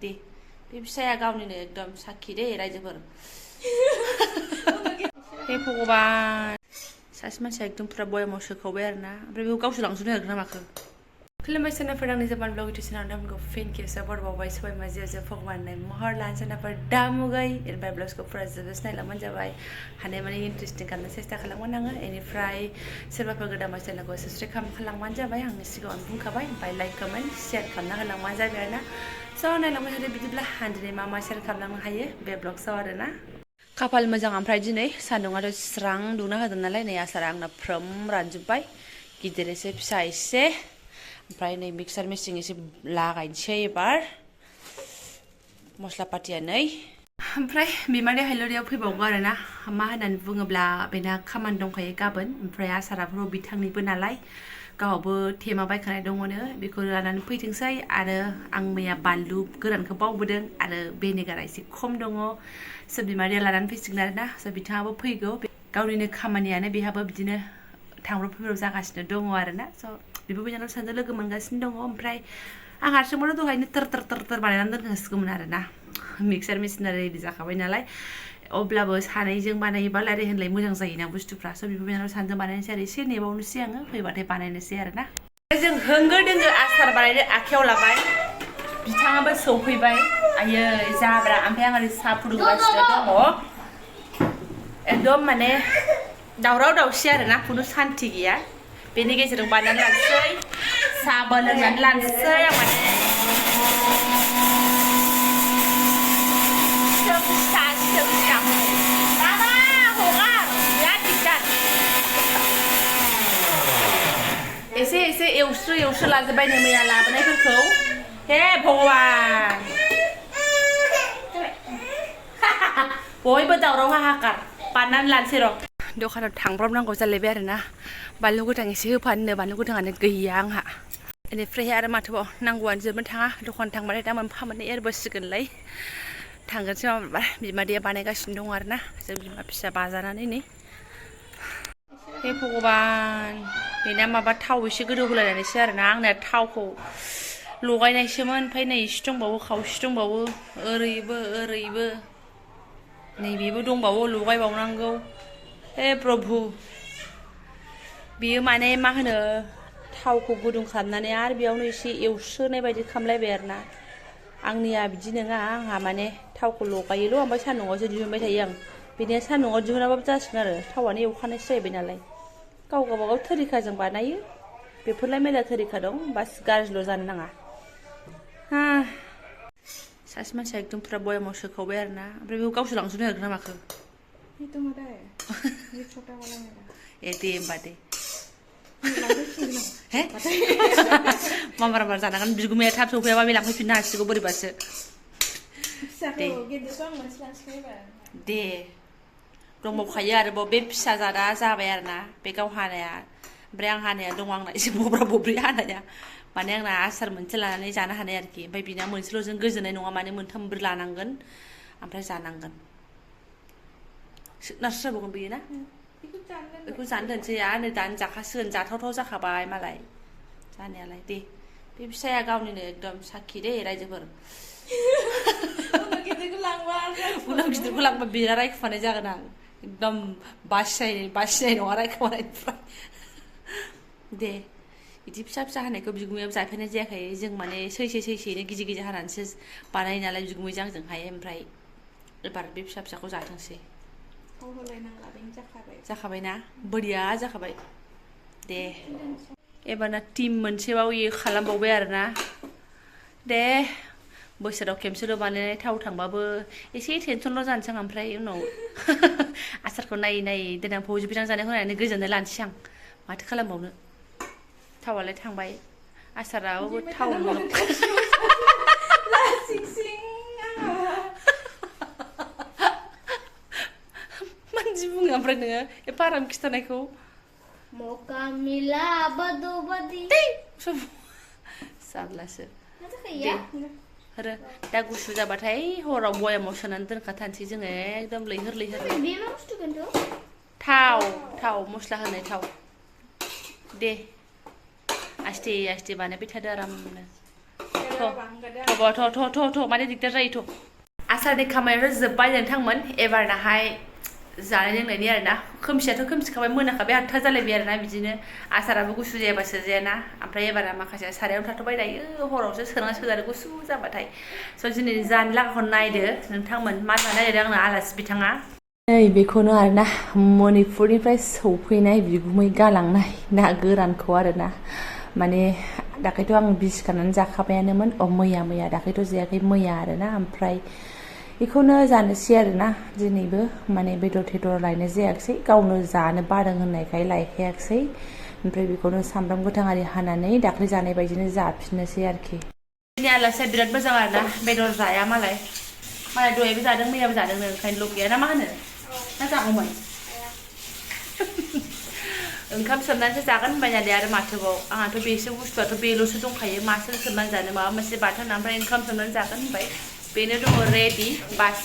दे बे फिसाया गावनिनो एकदम साखि दे रायजोफोर हे भगबान सासे मानसिया एकदम पुरा बयामाव सोखावबाय आरोना ओमफ्राय बेखौ गावसो लांजोबनो नागिरगोन ना माखो खुलुमबाय सोनाफोर आंनि Jobanivlog इउटिउब चैनल फिन खेबसे बरबावबाय सबाय माजियाव भगवाननो महर लान सोनाफोर दामुगै एनिफ्राय ब्लग्सखौ फुरा जोबोद नायलांबानो जाबाय हानाय माने इन्टारेस्टिं खालामनो सेस्था खालामगोन आङो एनिफ्राय सोरबाफोर गोदान चेनेलखौ साबस्क्राइब खालामबानो जाबाय आंनि सिगाङावनो बुंखाबाय ओमफ्राय लाइक कमेन्ट शेयार खालामना होलांबानो जाबाय आरोना स' नायलांबाय थादो बिदिब्ला दिनै मा शेयार खालामलांनो हायो बे ब्लग्सआव आरोना खाफाल मोजां ओमफ्राय दिनै सान्दुङाथ' स्रां दुंना होदों नालाय नै आसारा आंना फ्रोम रानजोब्बाय गिदिर एसे फिसा एसे ओमफ्राय नै मिक्सार मेचिन एसे लागायनोसै एबार मस्ला पातिया नै ओमफ्राय बिमादै हायलरियाव फैबावगौ आरोना मा होननानै बुङोब्ला बेना खामानि दंखायो गाबोन ओमफ्राय आसाराबो बिथांनिबो नालाय गावबो थेमा बायखानाय दङनो बेखौ लानानै फैथोंसै आरो आं मैया बानलु गोरानखौ बावबोदों आरो भेनेगारा एसे खम दङ स' बिमादैया लानानै फैसिगोन आरोना स' बिथाङाबो फैगौ गावनिनो खामानियानो बेहाबो बिदिनो थांब्रब फैब्रब जागासिनो दङ आरोना स' बिब' बिनानाव सानैजों लोगो मोनगासिनो दङ ओमफ्राय आं हारसिंबोथ' दहायनो तर बानायनानै दोनखांसिगौमोन आरोना मिक्सार मेचिना रेडि जाखाबाय नालाय अब्लाबो सानैजों बानायोबा लायराय होनलाय मोजां जायोना बुस्थुफ्रा स' बिब' बिनानाव सानैजों बानायनोसै आरो एसे नेबावनोसै आङो फैबाथाय बानायनोसै आरोना जों होंगो दोंगो आसार बानायनो आखायाव लाबाय बिथाङाबो सौफैबाय आयै जाब्रा ओमफ्राय आं ओरै साहा फुदुंगासिनो दङ एकदम माने दावराव दावसि आरोना खुनु सान्थि गैया बेनि गेजेरजों बानायनानै लानोसै साहाबो लोंनानै लानोसै आं माने एसे एसे एवस्रो लाजोब्बाय नै मैया लाबोनायफोरखौ हे भगवान बयबो दावराव हाहाकार बानायनानै लानोसै र' दखानाव थांब्रबनांगौ जालायबाय आरोना बानलु गोथां एसे होफानो बानलु गोथाङानो गैया आंहा बेनिफ्राय आरो माथोबाव नांगौआनो जोबनो थाङा दखान थांबाथाय दा मोनफा मोननै एरबोसिगोनलाय थांगोनसै माबा बिमादैया बानायगासिनो दं आरोना जों बिमा फिसा बाजानानै नै हे भगबान बेना माबा थाव एसे गोदौ होलायनानैसो आरोना आंना थावखौ लगायनायसोमोन ओमफ्राय नै एसे दंबावो खावसे दंबावो ओरैबो नैबेबो दंबावो लगायबावनांगौ हे प्रभु बेयो माने मा होनो थावखौ गुदुं खालामनानै आरो बेयावनो एसे एवस्रोनाय बायदि खालामलायबाय आरोना आंनिया बिदि नङा आंहा माने थावखौ लगायोल' ओमफ्राय सान्दुङावसो दिहुनबाय थायो आं बेनिया सान्दुङाव दिहुनाबाबो जासिगोन आरो थावानो एवखानायसो जाहैबाय नालाय गावबागाव थरिखाजों बानायो बेफोरलाय मेला थरिखा दं बास गाज्रिल' जानो नाङा सासे मानसिया एकदम पुरा बयामाव सोखावबाय आरोना ओमफ्राय बेखौ गावसो लांजोबनो नागिरगोन ना माखो ए दे होमबा दे माबार जानांगोन बिगुमाया थाब सौफैयाबा बे लांफैफिननो हासिगौ बोरैबासो दे दंबावखायो आरोबाव बे फिसा जादा जाबाय आरोना बे गाव हानाया ओमफ्राय आं हानाया दङ आंना एसे बब्रा बब्रि हानाया माने आंना आसार मोनसे लानानै जानो हानाय आरोखि ओमफ्राय बिना मोनसेल'जों गोजोननाय नङा माने मोनथामब्रै लानांगोन ओमफ्राय जानांगोन नार्स जाबावगोन बेयो ना बेखौ जानो दोनसै आरो नै दानो जाखासिगोन जाथावथाव जाखाबाय मालाय जानायालाय दे बे फिसाया गावनिनो एकदम साखि दे रायजोफोर उनाव गिदिरखौ लांबा बिरा रायखुमानाय जागोन आं एकदम बासिनाय नङा रायखुमानायनिफ्राय दे बिदि फिसा हानायखौ बिगुमायाबो जाफेरनाय जायाखै जों माने सैसेयैनो गिदिर हानानैसो बानायो नालाय बिगुमैजों आंजोंहाय ओमफ्राय एबार बे फिसाखौ जाथोंसै जाखाबायना बोरिया जाखाबाय दे एबारना टिम मोनसेबाव इयो खालामबावबाय आरोना दे बोसोराव खेबसेल' बानायनाय थाव थांबाबो एसे टेनसनल' जानोसै आं ओमफ्राय उनाव आसारखौ नायै देनां फौजि बिरां जानायखौ नायनानै गोजोननाय लानोसै आं माथो खालामबावनो थावालाय थांबाय आसाराबो थाव मानसि बुङो ओमफ्राय नोङो एफा आराम खिथानायखौ जारलासो आरो दा गुसु जाबाथाय हराव बयामाव सोनानै दोनखाथारनोसै जोङो एकदम लैहोर थाव मस्ला होनाय थाव दे आस्ते बानायबाय थादो आरामनो माने दिगदार जायोथ' आसारनि खामानियाथ' जोब्बाय नोंथांमोन एबारनाहाय जानाय लोंनायनि आरोना खोमसियाथ' खोमसिखाबाय मोनाखाबाय 8था जालायबाय आरोना बिदिनो आसाराबो गुसु जायाबासो जायाना ओमफ्राय एबारा माखासे सारायाव थाथ'बाय दायो हरावसो सोनांसिगोन आरो गुसु जाबाथाय स' दिनै जानो लागाखौ नायदो नोंथांमोन मा जानो नागिरदों आंनो आलासि बिथाङा नै बेखौनो आरोना मणिपुरनिफ्राय सौफैनाय बिगुमै गालांनाय ना गोरानखौ आरोना माने दाख्लैथ' आं बिसिखानानै जाखाबायानोमोन मैया दाख्लैथ' जायाखै मैया आरोना ओमफ्राय बेखौनो जानोसै आरोना दिनैबो माने बेदर थेदर लायनाय जायाखिसै गावनो जानो बादों होननायखाय लायखायाखिसै ओमफ्राय बेखौनो सामब्राम गोथां आरि हानानै दाख्लै जानाय बायदिनो जाफिननोसै आरोखि दिनै आलासिया बिराद मोजां आरोना बेदर जाया मालाय दहायबो जादों मैयाबो जादों ओंखायनो लग गैया ना मा होनो ना जागौमोन ओंखाम सोमनानैसो जागोन होनबाय नालाय आरो माथोबाव आंहाथ' बेसो बुस्थुआथ' बेल'सो दंखायो मासो सोमनानै जानो माबा मोनसे बाथोन ओमफ्राय ओंखाम सोमनानै जागोन होनबाय बेनो दङ रेडि बास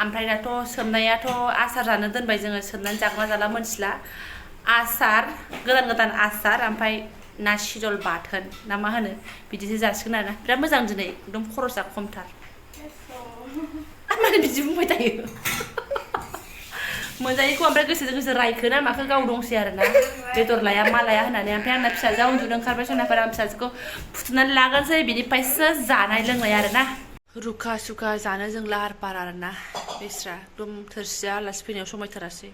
ओमफ्राय दाथ' सोमनायाथ' आसार जानो दोनबाय जोङो सोमनानै जागोन जाला मोनथिला आसार गोदान आसार ओमफ्राय ना सिजल बाथोन ना मा होनो बिदिसो जासिगोन आरोना बिराद मोजां दिनै एकदम खरसा खमथार माने बिदि बुंबाय थायो मोनजायैखौ ओमफ्राय गोसोजों गोसो रायखो ना माखो गाव दंसै आरोना बेदर लाया मा लाया होननानै ओमफ्राय आंना फिसाजोआ उन्दुनो ओंखारबाय सनाफोर आं फिसाजोखौ फुथुनानै लागोनसै बिनिफ्रायसो जानाय लोंनाय आरोना रुखा सुखा जानो जों लाहार फाहार आरोना बेस्रा एकदम थोरसिया आलासि फैनायाव समायथारासै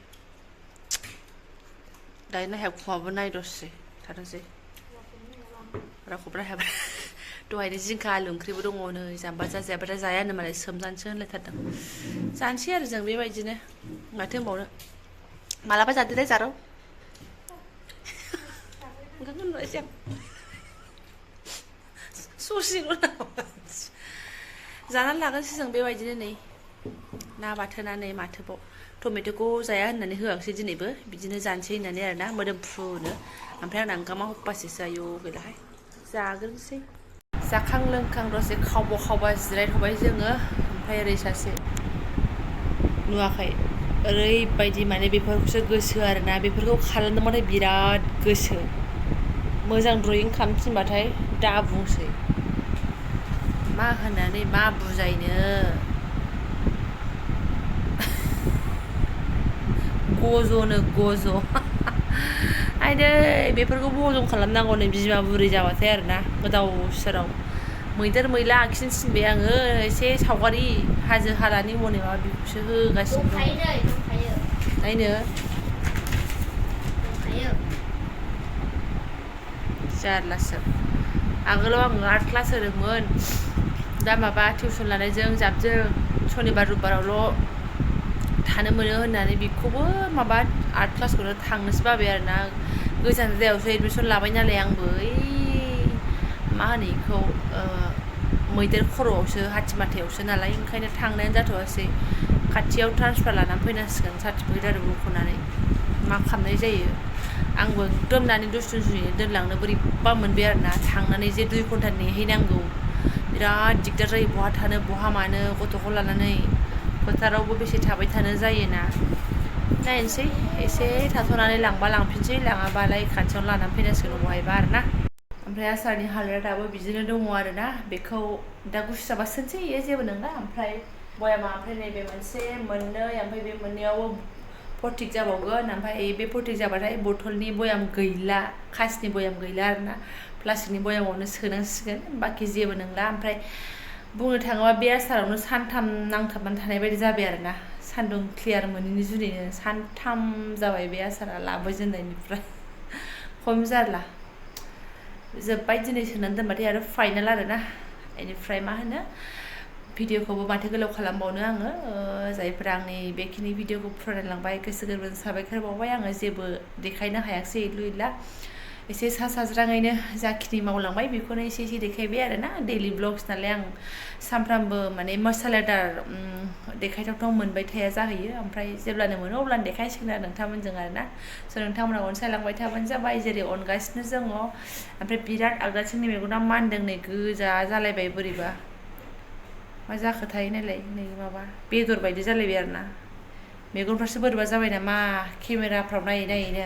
दायो नायहाबखुमाबो नायदसै थाथोंसै रावखौबो नायहाबा दहायनो जिंखा आलु ओंख्रिबो दङ नै जाम्बा जाजायाबाथाय जाया होनो मालाय सोमजानोसो होनलायथारदों जानोसै आरो जों बेबायदिनो माथो होनबावनो मालाबा जादोलाय जारौ ओंखामखौ नुवासै आं ससेल' जानानै लागोनसै जों बेबायदिनो नै ना बाथोना नै माथोबाव टमेट'खौ जाया होननानै होआखिसै दिनैबो बिदिनो जानोसै होननानै आरोना मोदोमफ्रुनो ओमफ्राय आंना ओंखामा हप्पासेसो आयौ गैलाहाय जाग्रोनोसै जाखां लोंखां दसे खावबा जिरायथ'बाय जोङो ओमफ्राय ओरै सासे नुवाखै ओरैबायदि माने बेफोरखौसो गोसो आरोना बेफोरखौ खालामदोंबाथाय बिराद गोसो मोजां ड्रयिं खालामफिनबाथाय दा बुंसै मा होननानै मा बुजायनो गज'नो गज' आयदै बेफोरखौ हजम खालामनांगौ नै बिमा बुरै जाबाथाय आरोना गोदाव सोराव मैदेर मैला आखिनो थिनबाय आङो एसे सावगारि हाजो हालानि हनै माबा बेखौसो होगासिनो दं नायनो जारलासो आगोलाव आङो आर्ट क्लास होदोंमोन दा माबा टिउसन लानायजों जाबजों सनिबार रबिबारावल' थानो मोनो होननानै बेखौबो माबा आर्ट क्लासखौनो थांनोसो बाबाय आरोना गोजान जायगायावसो एडमिसन लाबाय नालाय आंबो ओइ मा होनो बेखौ मैदेर खर'आवसो हाथिमाथायावसो नालाय ओंखायनो थांनायानो जाथ'वासै खाथियाव ट्रान्सफार लानानै फैनांसिगोन सार्टिफिकेट आरो बख'नानै मा खालामनाय जायो आंबो एकदम दानि दुस्थुनि दोनलांनो बोरैबा मोनबाय आरोना थांनानै जे 2 घन्टा नेहैनांगौ बिराद दिगदार जायो बहा थानो बहा मानो गथ'खौ लानानै फोथारावबो बेसे थाबाय थानो जायोना नायनोसै एसे थाथ'नानै लांबा लांफिनसै लाङाबालाय खाथियावनो लानानै फैनांसिगोन बहायबा आरोना ओमफ्राय आसारनि हालोदा दाबो बिदिनो दङ आरोना बेखौ दा गुसु जाबा सोनसै इयो जेबो नङा ओमफ्राय बयामा ओमफ्राय नैबे मोनसे मोननै ओमफ्राय बे मोननैयावबो फटिक जाबावगोन ओमफ्राय बे फटिक जाबाथाय बथलनि बयाम गैला खासनि बयाम गैला आरोना प्लास्टिकनि बयामावनो सोनांसिगोन बाखि जेबो नंला ओमफ्राय बुंनो थाङोबा बे आसारावनो सानथाम नांथाबनानै थानाय बायदि जाबाय आरोना सान्दुं क्लियार मोनैनि जुनैनो सानथाम जाबाय बे आसारा लाबोजेननायनिफ्राय खम जारला जोब्बाय दिनै सोनानै दोनबाथाय आरो फाइनाल आरोना बेनिफ्राय मा होनो भिडिअखौबो माथो गोलाव खालामबावनो आङो जायफोरा आंनि बेखिनि भिडिअखौ फरायलांबाय गोसो गोरबोजों साबायखर बावबाय आङो जेबो देखायनो हायाखिसै इलु इला एसे सा साज्राङैनो जाखिनि मावलांबाय बेखौनो एसे देखायबाय आरोना डेलि ब्लग्स नालाय आं सानफ्रामबो माने मसालादार देखायथावथाव मोनबाय थाया जाहैयो ओमफ्राय जेब्लानो मोनो अब्लानो देखायसिगोन आरो नोंथांमोनजों आरोना स' नोंथांमोना अनसायलांबाय थाबानो जाबाय जेरै अनगासिनो दङ ओमफ्राय बिराद आगदाथिंनि मेगना मानदों नै गोजा जालायबाय बोरैबा मा जाखोथाय नायलाय नै माबा बेदर बायदि जालायबाय आरोना मेगनफ्रासो बोरैबा जाबाय नामा केमेराफ्राव नायै नायैनो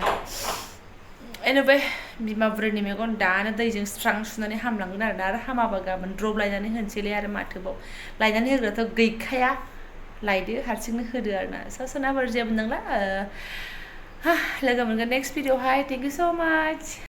एनिवे बिमा बुरैनि मेगन दानो दैजों स्रां सुनानै हामलांगोन आरो हामाबा गाबोन द्रप लायनानै होनोसैलै आरो माथोबाव लायनानै होग्राथ' गैखाया लायदो हारसिंनो होदो आरोना सोनाफोर जेबो नंला लोगो मोनगोन नेक्स्ट भिडिअ'हाय थेंक इउ स' माच